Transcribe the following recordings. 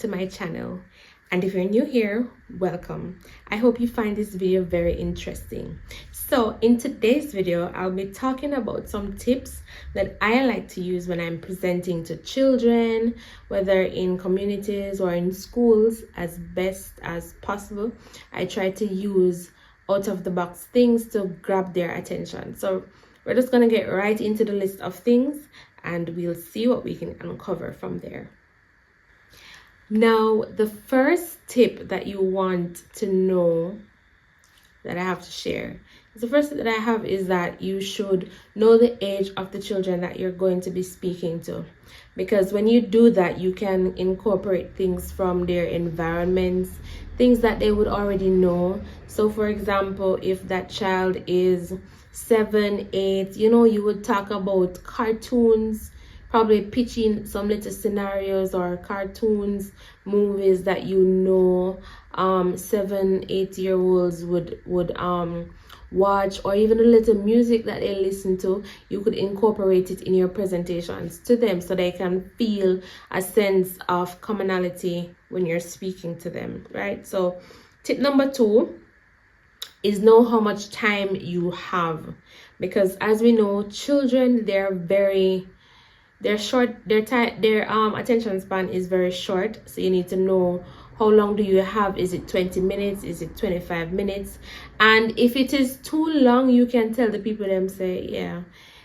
to my channel, and if you're new here, welcome. I hope you find this video very interesting. So in today's video, I'll be talking about some tips that I like to use when I'm presenting to children, whether in communities or in schools, as best as possible. I try to use out of the box things to grab their attention. So we're just going to get right into the list of things and we'll see what we can uncover from there. Now, the first tip that you want to know that I have to share, the first tip that I have is that you should know the age of the children that you're going to be speaking to, because when you do that, you can incorporate things from their environments, things that they would already know. So for example, if that child is 7, 8, you would talk about cartoons, probably pitching some little scenarios or cartoons, movies that 7, 8-year-olds would watch, or even a little music that they listen to. You could incorporate it in your presentations to them so they can feel a sense of commonality when you're speaking to them, right? So tip number 2 is know how much time you have, because as we know, children, they're short, their attention span is very short. So you need to know how long do you have. Is it 20 minutes? Is it 25 minutes? And if it is too long, you can tell the people them, say, yeah,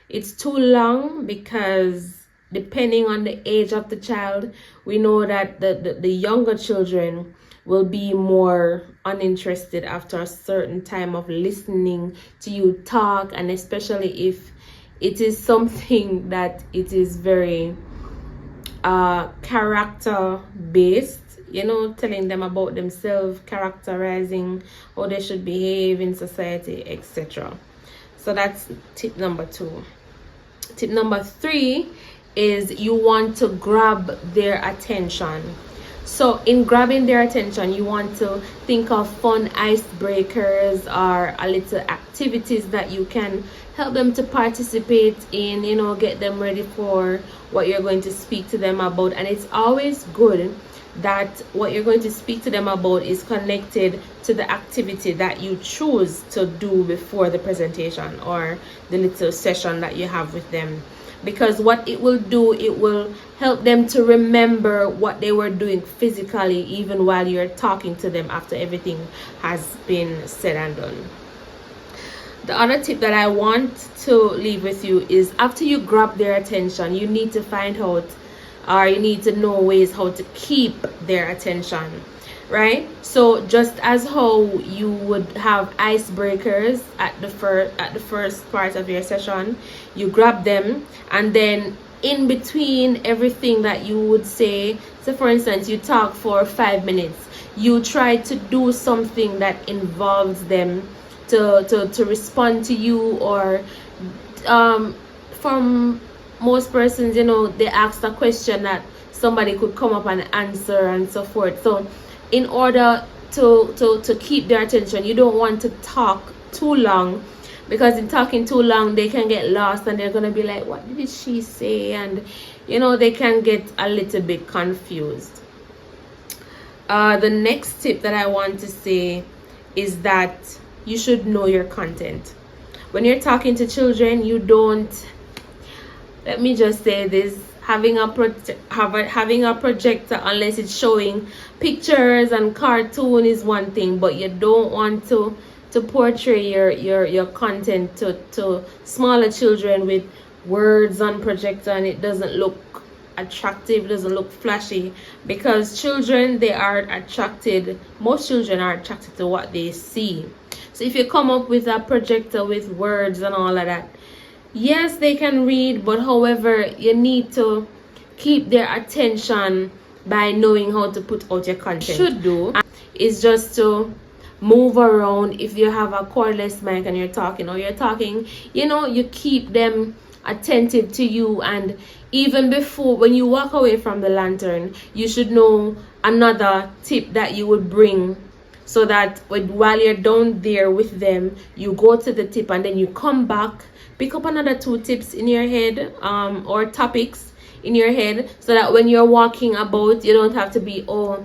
it's too long, because depending on the age of the child, we know that the younger children will be more uninterested after a certain time of listening to you talk, and especially if it is something that it is very character based, telling them about themselves, characterizing how they should behave in society, etc. So that's tip number 2. Tip number 3 is you want to grab their attention. So in grabbing their attention, you want to think of fun icebreakers or a little activities that you can help them to participate in, get them ready for what you're going to speak to them about. And it's always good that what you're going to speak to them about is connected to the activity that you choose to do before the presentation or the little session that you have with them. Because what it will do, it will help them to remember what they were doing physically, even while you're talking to them after everything has been said and done. The other tip that I want to leave with you is, after you grab their attention, you need to find out, or you need to know ways how to keep their attention, right? So just as how you would have icebreakers at the first part of your session, you grab them, and then in between everything that you would say, so for instance, you talk for 5 minutes, you try to do something that involves them to respond to you, or from most persons, they ask a question that somebody could come up and answer and so forth. So in order to keep their attention, you don't want to talk too long, because in talking too long, they can get lost and they're gonna be like, what did she say? And they can get a little bit confused. The next tip that I want to say is that you should know your content. When you're talking to children, you don't, let me just say this, having a projector, unless it's showing pictures and cartoon, is one thing, but you don't want to portray your content to smaller children with words on projector, and it doesn't look attractive, it doesn't look flashy, because children, most children are attracted to what they see. So if you come up with a projector with words and all of that, yes, they can read, but however, you need to keep their attention by knowing how to put out your content. Should do is just to move around. If you have a cordless mic and you're talking, you keep them attentive to you. And even before, when you walk away from the lantern, you should know another tip that you would bring, so that while you're down there with them, you go to the tip and then you come back, pick up another 2 tips in your head, or topics, in your head, so that when you're walking about, you don't have to be, oh,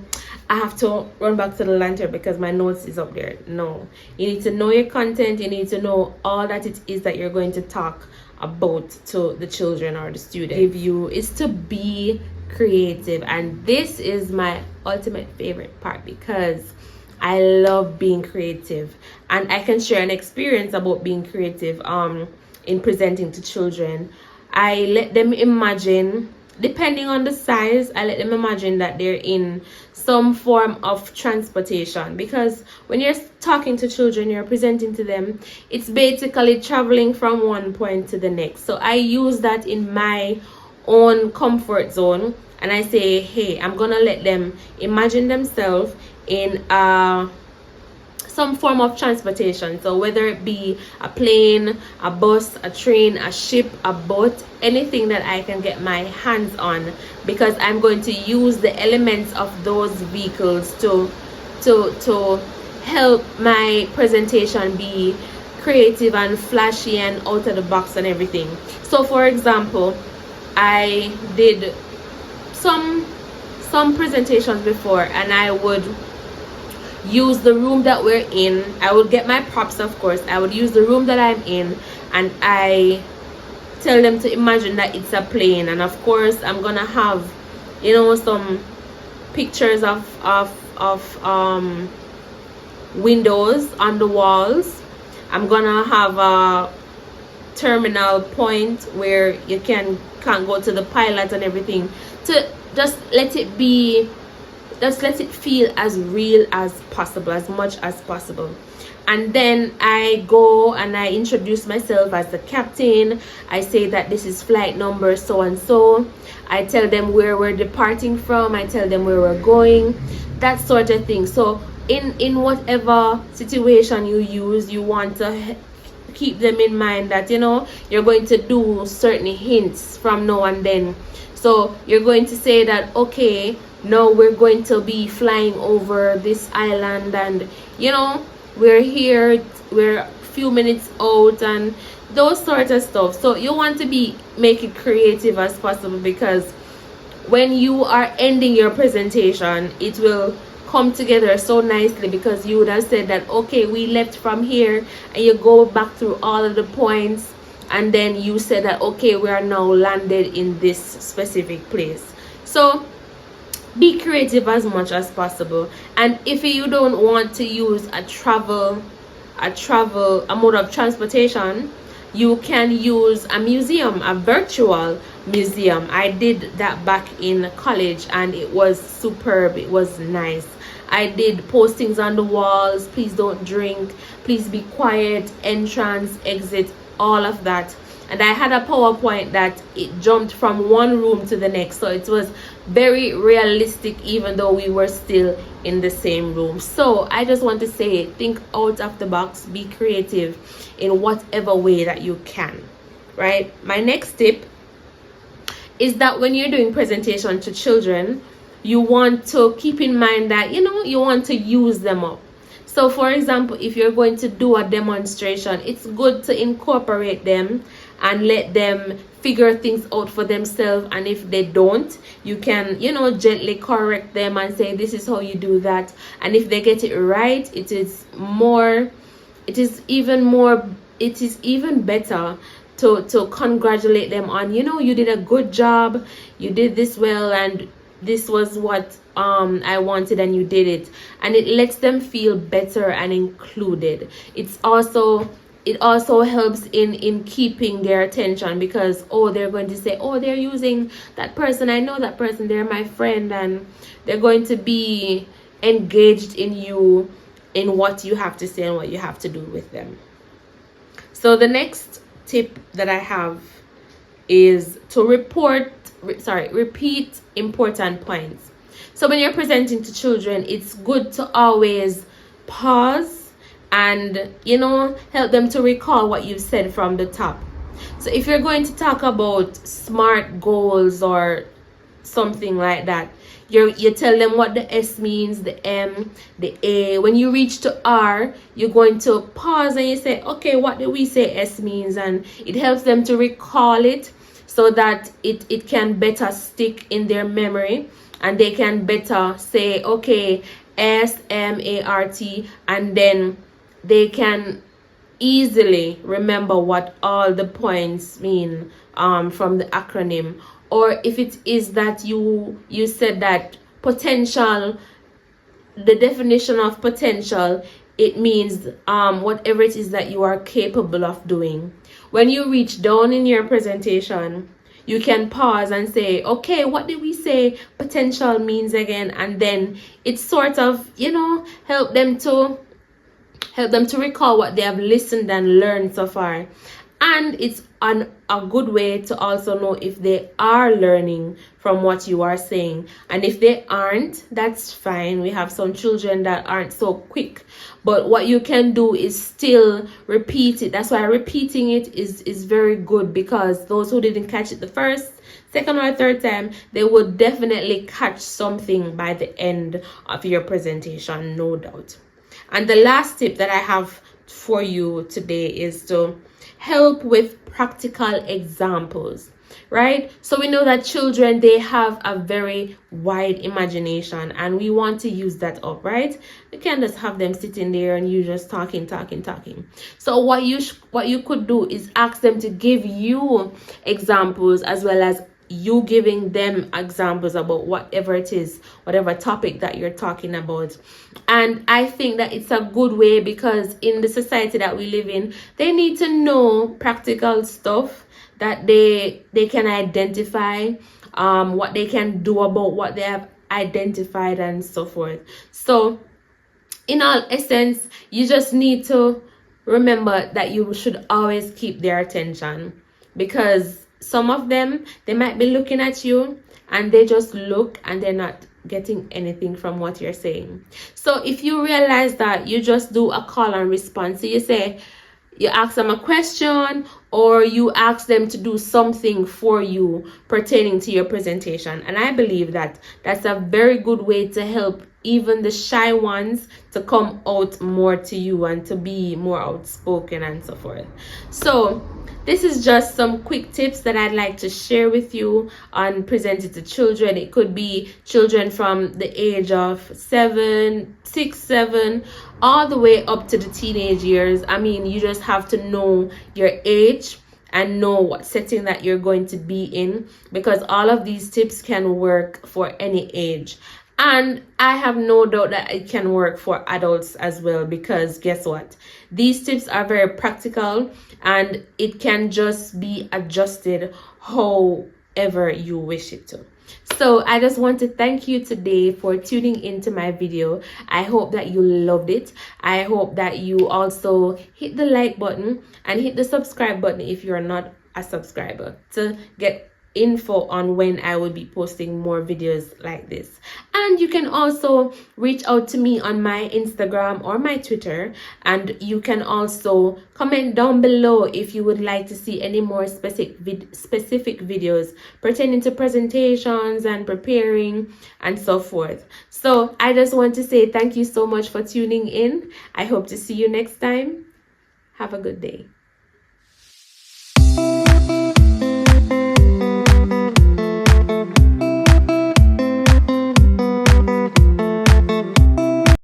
I have to run back to the lantern because my notes is up there. No, you need to know your content. You need to know all that it is that you're going to talk about to the children or the student. Give you is to be creative, and this is my ultimate favorite part because I love being creative, and I can share an experience about being creative in presenting to children. I let them imagine, depending on the size, I let them imagine that they're in some form of transportation, because when you're talking to children, you're presenting to them, it's basically traveling from one point to the next. So I use that in my own comfort zone, and I say, hey, I'm gonna let them imagine themselves in some form of transportation. So whether it be a plane, a bus, a train, a ship, a boat, anything that I can get my hands on, because I'm going to use the elements of those vehicles to help my presentation be creative and flashy and out of the box and everything. So for example, I did some presentations before, and I would use the room that we're in. I would get my props, of course. I would use the room that I'm in, and I tell them to imagine that it's a plane. And of course, I'm gonna have, you know, some pictures of windows on the walls. I'm gonna have a terminal point where you can't go to the pilot and everything, to just let it be, just let it feel as real as possible, as much as possible. And then I go and I introduce myself as the captain. I say that this is flight number so and so. I tell them where we're departing from. I tell them where we're going, that sort of thing. So in whatever situation you use, you want to keep them in mind that, you know, you're going to do certain hints from now and then. So you're going to say that, okay, now we're going to be flying over this island, and you know, we're here, we're a few minutes out, and those sort of stuff. So you want to make it creative as possible, because when you are ending your presentation, it will come together so nicely, because you would have said that, okay, we left from here, and you go back through all of the points, and then you said that, okay, we are now landed in this specific place. So be creative as much as possible. And if you don't want to use a mode of transportation, you can use a museum, a virtual museum. I did that back in college, and it was superb. It was nice. I did postings on the walls: please don't drink, please be quiet, entrance, exit, all of that. And I had a PowerPoint that it jumped from one room to the next, so it was very realistic, even though we were still in the same room. So I just want to say, think out of the box, be creative in whatever way that you can, right? My next tip is that when you're doing presentation to children, you want to keep in mind that, you know, you want to use them up. So for example, if you're going to do a demonstration, it's good to incorporate them and let them figure things out for themselves. And if they don't, you can, you know, gently correct them and say, this is how you do that. And if they get it right, it is even better to congratulate them on, you know, you did a good job, you did this well, and this was what I wanted, and you did it. And it lets them feel better and included. It also helps in keeping their attention, because, oh, they're going to say, oh, they're using that person, I know that person, they're my friend, and they're going to be engaged in you, in what you have to say and what you have to do with them. So the next tip that I have is to repeat important points. So when you're presenting to children, it's good to always pause and, you know, help them to recall what you've said from the top. So if you're going to talk about SMART goals or something like that, you tell them what the S means, the M, the A. When you reach to R, you're going to pause and you say, okay, what did we say S means? And it helps them to recall it. so that it can better stick in their memory, and they can better say, okay, SMART, and then they can easily remember what all the points mean from the acronym. Or if it is that you said that potential, the definition of potential, it means whatever it is that you are capable of doing. When you reach down in your presentation, you can pause and say, okay, what did we say potential means again? And then it's sort of, help them to recall what they have listened and learned so far. And it's a good way to also know if they are learning from what you are saying. And if they aren't, that's fine. We have some children that aren't so quick. But what you can do is still repeat it. That's why repeating it is very good, because those who didn't catch it the first, second, or third time, they will definitely catch something by the end of your presentation, no doubt. And the last tip that I have for you today is to help with practical examples, right? So we know that children, they have a very wide imagination, and we want to use that up, right? You can't just have them sitting there and you just talking. So what you could do is ask them to give you examples, as well as you giving them examples about whatever it is, whatever topic that you're talking about. And I think that it's a good way, because in the society that we live in, they need to know practical stuff that they can identify, what they can do about what they have identified, and so forth. So in all essence, you just need to remember that you should always keep their attention, because some of them, they might be looking at you and they just look and they're not getting anything from what you're saying. So if you realize that, you just do a call and response. So you ask them a question, or you ask them to do something for you pertaining to your presentation. And I believe that that's a very good way to help even the shy ones to come out more to you and to be more outspoken and so forth. So this is just some quick tips that I'd like to share with you on presenting to children. It could be children from the age of 6, 7, all the way up to the teenage years. I mean, you just have to know your age and know what setting that you're going to be in, because all of these tips can work for any age. And I have no doubt that it can work for adults as well, because guess what? These tips are very practical, and it can just be adjusted however you wish it to. So I just want to thank you today for tuning into my video. I hope that you loved it. I hope that you also hit the like button and hit the subscribe button if you're not a subscriber, to get info on when I will be posting more videos like this. And you can also reach out to me on my Instagram or my Twitter, and you can also comment down below if you would like to see any more specific videos pertaining to presentations and preparing and so forth. So I just want to say thank you so much for tuning in. I hope to see you next time. Have a good day.